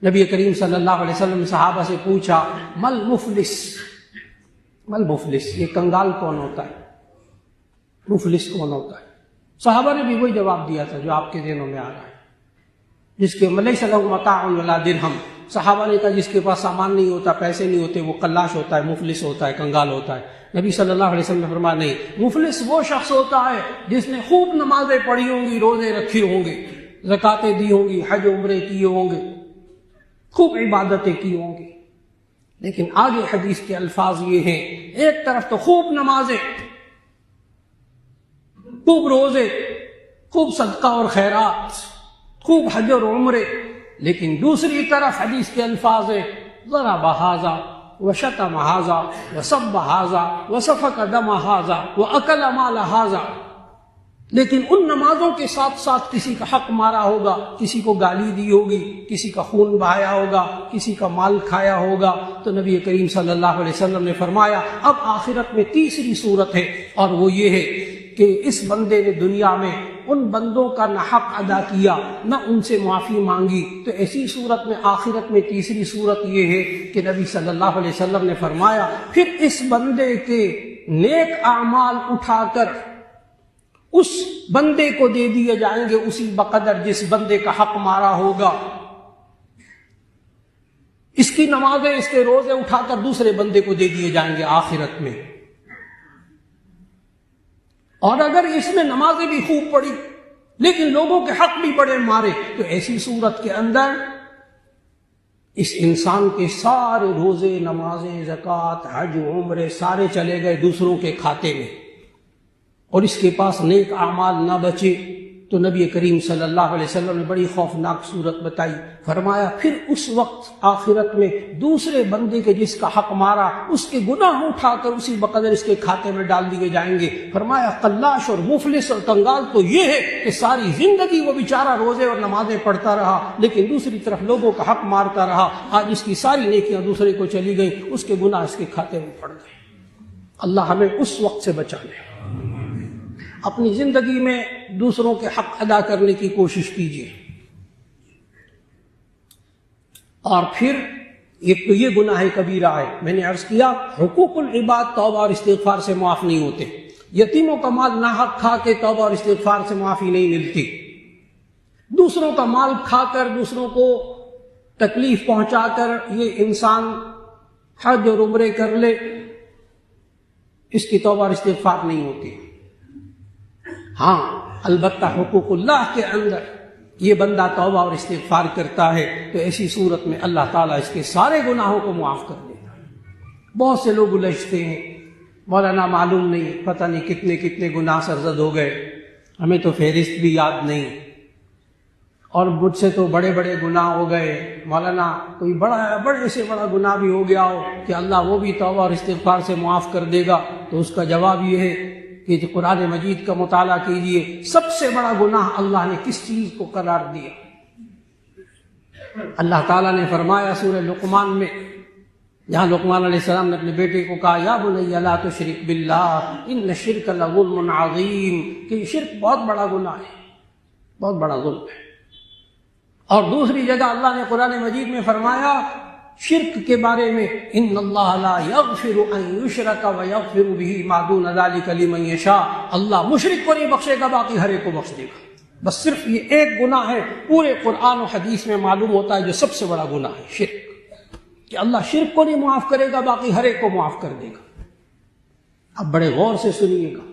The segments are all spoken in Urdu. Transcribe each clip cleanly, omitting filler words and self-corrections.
نبی کریم صلی اللہ علیہ وسلم نے صحابہ سے پوچھا مل مفلس، مل مفلس، یہ کنگال کون ہوتا ہے، مفلس کون ہوتا ہے؟ صحابہ نے بھی وہی جواب دیا تھا جو آپ کے ذہنوں میں آ رہا ہے، جس کے لیس لہ متاع ولا درہم۔ صحابہ نے کہا جس کے پاس سامان نہیں ہوتا، پیسے نہیں ہوتے، وہ قلاش ہوتا ہے، مفلس ہوتا ہے، کنگال ہوتا ہے۔ نبی صلی اللہ علیہ وسلم نے فرمایا نہیں، مفلس وہ شخص ہوتا ہے جس نے خوب نمازیں پڑھی ہوں گی، روزے رکھے ہوں گے، زکاتیں دی ہوں گی، حج عمرے کیے ہوں گے، خوب عبادتیں کی ہوں گی، لیکن آگے حدیث کے الفاظ یہ ہیں، ایک طرف تو خوب نمازیں، خوب روزے، خوب صدقہ اور خیرات، خوب حج اور عمرے، لیکن دوسری طرف حدیث کے الفاظ ہیں ضرب ھذا وشتم ھذا وسب ھذا وسفک دم ھذا واکل مال ھذا۔ لیکن ان نمازوں کے ساتھ ساتھ کسی کا حق مارا ہوگا، کسی کو گالی دی ہوگی، کسی کا خون بہایا ہوگا، کسی کا مال کھایا ہوگا، تو نبی کریم صلی اللہ علیہ وسلم نے فرمایا اب آخرت میں تیسری صورت ہے، اور وہ یہ ہے کہ اس بندے نے دنیا میں ان بندوں کا نہ حق ادا کیا، نہ ان سے معافی مانگی، تو ایسی صورت میں آخرت میں تیسری صورت یہ ہے کہ نبی صلی اللہ علیہ وسلم نے فرمایا پھر اس بندے کے نیک اعمال اٹھا کر اس بندے کو دے دیے جائیں گے اسی بقدر جس بندے کا حق مارا ہوگا۔ اس کی نمازیں، اس کے روزے اٹھا کر دوسرے بندے کو دے دیے جائیں گے آخرت میں۔ اور اگر اس نے نمازیں بھی خوب پڑھی لیکن لوگوں کے حق بھی بڑے مارے، تو ایسی صورت کے اندر اس انسان کے سارے روزے، نمازیں، زکوٰۃ، حج، عمرے سارے چلے گئے دوسروں کے کھاتے میں، اور اس کے پاس نیک اعمال نہ بچے۔ تو نبی کریم صلی اللہ علیہ وسلم نے بڑی خوفناک صورت بتائی، فرمایا پھر اس وقت آخرت میں دوسرے بندے کے جس کا حق مارا اس کے گناہ اٹھا کر اسی بقدر اس کے کھاتے میں ڈال دیے جائیں گے۔ فرمایا قلاش اور مفلس اور کنگال تو یہ ہے کہ ساری زندگی وہ بیچارہ روزے اور نمازیں پڑھتا رہا لیکن دوسری طرف لوگوں کا حق مارتا رہا، آج اس کی ساری نیکیاں دوسرے کو چلی گئیں، اس کے گناہ اس کے کھاتے میں پڑ گئے۔ اللہ ہمیں اس وقت سے بچا لے۔ اپنی زندگی میں دوسروں کے حق ادا کرنے کی کوشش کیجیے۔ اور پھر ایک تو یہ گناہ کبیرہ ہے، میں نے عرض کیا حقوق العباد توبہ اور استغفار سے معاف نہیں ہوتے، یتیموں کا مال ناحق کھا کے توبہ اور استغفار سے معافی نہیں ملتی، دوسروں کا مال کھا کر دوسروں کو تکلیف پہنچا کر یہ انسان حج اور عمرے کر لے، اس کی توبہ اور استغفار نہیں ہوتی۔ ہاں البتہ حقوق اللہ کے اندر یہ بندہ توبہ اور استغفار کرتا ہے تو ایسی صورت میں اللہ تعالیٰ اس کے سارے گناہوں کو معاف کر دیتا ہے۔ بہت سے لوگ الجھتے ہیں مولانا معلوم نہیں پتہ نہیں کتنے کتنے گناہ سرزد ہو گئے، ہمیں تو فہرست بھی یاد نہیں، اور مجھ سے تو بڑے بڑے گناہ ہو گئے، مولانا کوئی بڑے سے بڑا گناہ بھی ہو گیا ہو کہ اللہ وہ بھی توبہ اور استغفار سے معاف کر دے گا؟ تو اس کا جواب یہ ہے کہ قرآن مجید کا مطالعہ کیجئے، سب سے بڑا گناہ اللہ نے کس چیز کو قرار دیا؟ اللہ تعالیٰ نے فرمایا سورہ لقمان میں، جہاں لقمان علیہ السلام نے اپنے بیٹے کو کہا یا بنی لا تشرک باللہ ان الشرک لظلم عظیم، کہ یہ شرک بہت بڑا گناہ ہے، بہت بڑا ظلم ہے۔ اور دوسری جگہ اللہ نے قرآن مجید میں فرمایا شرک کے بارے میں ان اللہ لا یغفر ان یشرک ویغفر بہ ما دون ذلک لمن یشاء، اللہ مشرک کو نہیں بخشے گا باقی ہر ایک کو بخش دے گا۔ بس صرف یہ ایک گناہ ہے پورے قرآن و حدیث میں معلوم ہوتا ہے جو سب سے بڑا گناہ ہے، شرک، کہ اللہ شرک کو نہیں معاف کرے گا باقی ہر ایک کو معاف کر دے گا۔ اب بڑے غور سے سنیے گا،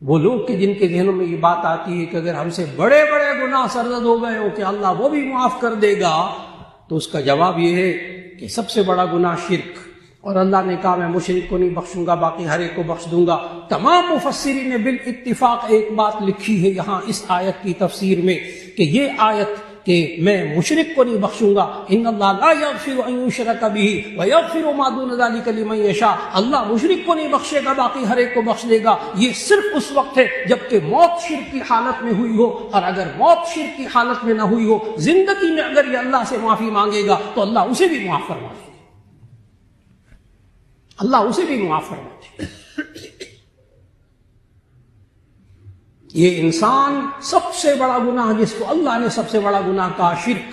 وہ لوگ کہ جن کے ذہنوں میں یہ بات آتی ہے کہ اگر ہم سے بڑے بڑے گناہ سرزد ہو گئے ہو کہ اللہ وہ بھی معاف کر دے گا، تو اس کا جواب یہ ہے کہ سب سے بڑا گناہ شرک، اور اللہ نے کہا میں مشرک کو نہیں بخشوں گا باقی ہر ایک کو بخش دوں گا۔ تمام مفسرین نے بالاتفاق ایک بات لکھی ہے یہاں اس آیت کی تفسیر میں کہ یہ آیت کہ میں مشرک کو نہیں بخشوں گا، ان اللہ لا یغفر ان یشرک بہ ویغفر ما دون ذلک لمن یشاء، اللہ مشرک کو نہیں بخشے گا باقی ہر ایک کو بخش دے گا۔ یہ صرف اس وقت ہے جبکہ موت شرک کی حالت میں ہوئی ہو، اور اگر موت شرک کی حالت میں نہ ہوئی ہو، زندگی میں اگر یہ اللہ سے معافی مانگے گا تو اللہ اسے بھی معاف فرما دے گا، اللہ اسے بھی معاف فرما دے گا۔ یہ انسان سب سے بڑا گناہ جس کو اللہ نے سب سے بڑا گناہ کہا شرک،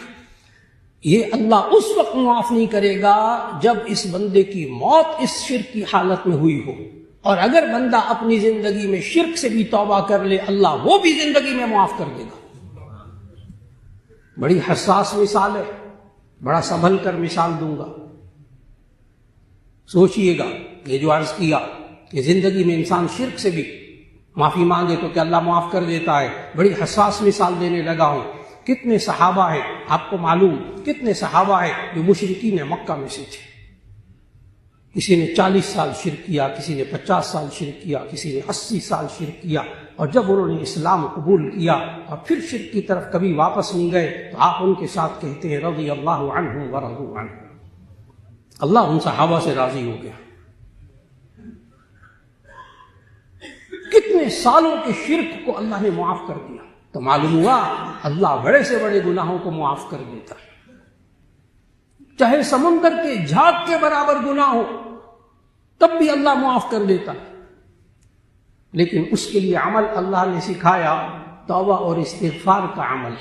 یہ اللہ اس وقت معاف نہیں کرے گا جب اس بندے کی موت اس شرک کی حالت میں ہوئی ہو، اور اگر بندہ اپنی زندگی میں شرک سے بھی توبہ کر لے اللہ وہ بھی زندگی میں معاف کر دے گا۔ بڑی حساس مثال ہے، بڑا سنبھل کر مثال دوں گا، سوچئے گا۔ یہ جو عرض کیا کہ زندگی میں انسان شرک سے بھی معافی مانگے تو کہ اللہ معاف کر دیتا ہے، بڑی حساس مثال دینے لگا ہوں۔ کتنے صحابہ ہیں آپ کو معلوم، کتنے صحابہ ہیں جو مشرکین مکہ میں سے تھے، کسی نے 40 سال شرک کیا، کسی نے 50 سال شرک کیا، کسی نے 80 سال شرک کیا، اور جب انہوں نے اسلام قبول کیا اور پھر شرک کی طرف کبھی واپس نہیں گئے تو آپ ان کے ساتھ کہتے ہیں رضی اللہ عنہم ورضوا عنہ، اللہ ان صحابہ سے راضی ہو گیا۔ کتنے سالوں کے شرک کو اللہ نے معاف کر دیا، تو معلوم ہوا اللہ بڑے سے بڑے گناہوں کو معاف کر دیتا ہے، چاہے سمندر کے جھاگ کے برابر گناہ ہو تب بھی اللہ معاف کر دیتا ہے۔ لیکن اس کے لیے عمل اللہ نے سکھایا، توبہ اور استغفار کا عمل۔